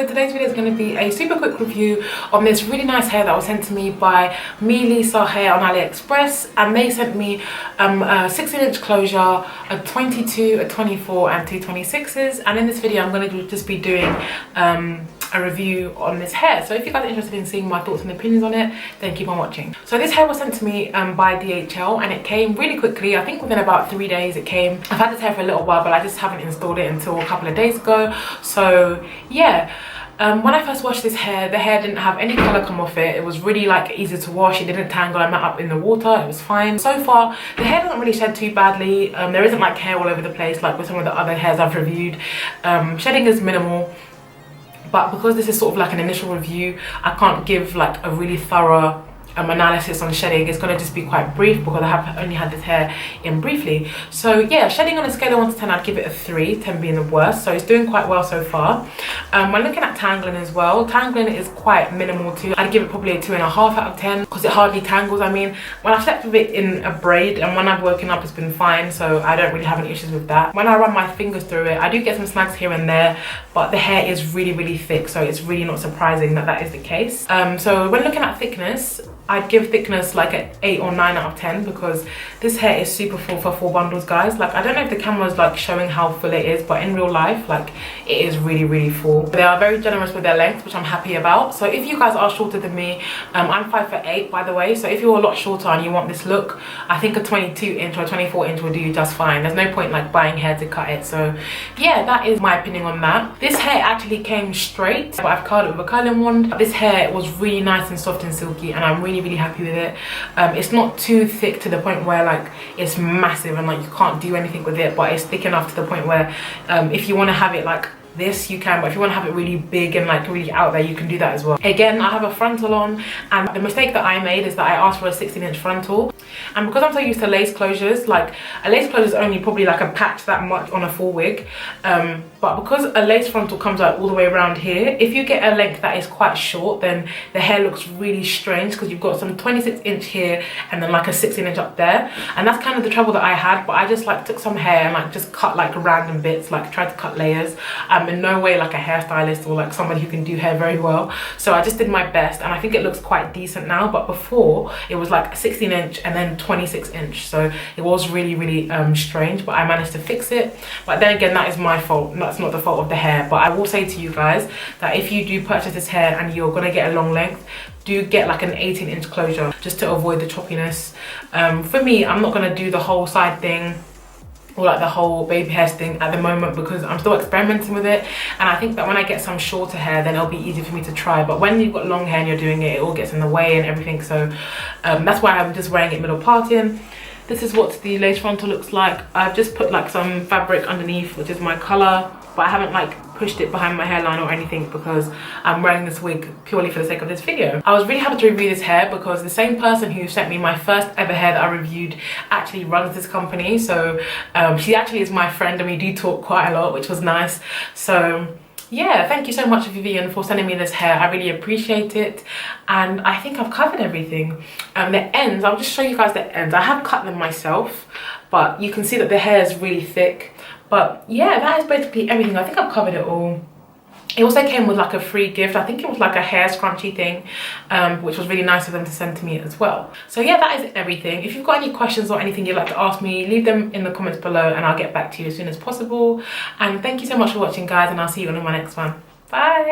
So today's video is going to be a super quick review on this really nice hair that was sent to me by Lisa Hair on Aliexpress, and they sent me a 16-inch closure, a 22, a 24 and two 26s, and in this video I'm going to just be doing a review on this hair. So if you guys are interested in seeing my thoughts and opinions on it, then keep on watching. So this hair was sent to me by DHL, and it came really quickly. I think within about 3 days it came. I've had this hair for a little while, but I just haven't installed it until a couple of days ago. So yeah, when I first washed this hair, the hair didn't have any colour come off it. It was really like easy to wash. It didn't tangle. I met up in the water. It was fine. So far the hair doesn't really shed too badly. There isn't like hair all over the place like with some of the other hairs I've reviewed. Shedding is minimal, but because this is sort of like an initial review, I can't give like a really thorough analysis on shedding. It's going to just be quite brief because I have only had this hair in briefly. So yeah, shedding on a scale of 1 to 10, I'd give it a 3, 10 being the worst. So it's doing quite well so far. When looking at tangling as well, tangling is quite minimal too. I'd give it probably a 2.5 out of 10 because it hardly tangles. I mean, when I've slept with it in a braid and when I've woken up, it's been fine, so I don't really have any issues with that. When I run my fingers through it, I do get some snags here and there, but the hair is really thick, so it's really not surprising that that is the case. So when looking at thickness, I'd give thickness like an 8 or 9 out of 10 because this hair is super full for 4 bundles, guys. Like, I don't know if the camera's like showing how full it is, but in real life, like, it is really full. They are very generous with their length, which I'm happy about. So if you guys are shorter than me, I'm 5'8", by the way, so if you're a lot shorter and you want this look, I think a 22-inch or 24-inch will do you just fine. There's no point like buying hair to cut it. So yeah, that is my opinion on that. This hair actually came straight, but I've curled it with a curling wand. This hair was really nice and soft and silky, and I'm really happy with it. It's not too thick to the point where like it's massive and like you can't do anything with it, but it's thick enough to the point where if you want to have it like this, you can, but if you want to have it really big and like really out there, you can do that as well. Again, I have a frontal on, and the mistake that I made is that I asked for a 16-inch frontal, and because I'm so used to lace closures, like a lace closure is only probably like a patch that much on a full wig, but because a lace frontal comes out all the way around here, if you get a length that is quite short, then the hair looks really strange because you've got some 26-inch here and then like a 16-inch up there, and that's kind of the trouble that I had. But I just like took some hair and like just cut like random bits, like tried to cut layers. In no way like a hairstylist or like somebody who can do hair very well, so I just did my best, and I think it looks quite decent now. But before, it was like a 16-inch and then 26-inch, so it was really strange, but I managed to fix it. But then again, that is my fault, that's not the fault of the hair. But I will say to you guys that if you do purchase this hair and you're gonna get a long length, do get like an 18-inch closure just to avoid the choppiness. For me, I'm not gonna do the whole side thing or like the whole baby hairs thing at the moment because I'm still experimenting with it, and I think that when I get some shorter hair, then it'll be easier for me to try. But when you've got long hair and you're doing it, it all gets in the way and everything, so that's why I'm just wearing it middle parting. This is what the lace frontal looks like. I've just put like some fabric underneath, which is my colour, but I haven't like pushed it behind my hairline or anything because I'm wearing this wig purely for the sake of this video. I was really happy to review this hair because the same person who sent me my first ever hair that I reviewed actually runs this company. So she actually is my friend and we do talk quite a lot, which was nice. So yeah, thank you so much, Vivian, for sending me this hair. I really appreciate it, and I think I've covered everything. The ends, I'll just show you guys the ends. I have cut them myself, but you can see that the hair is really thick. But yeah, that is basically everything. I think I've covered it all. It also came with like a free gift. I think it was like a hair scrunchie thing, which was really nice of them to send to me as well. So yeah, that is everything. If you've got any questions or anything you'd like to ask me, leave them in the comments below and I'll get back to you as soon as possible. And thank you so much for watching, guys, and I'll see you on my next one. Bye.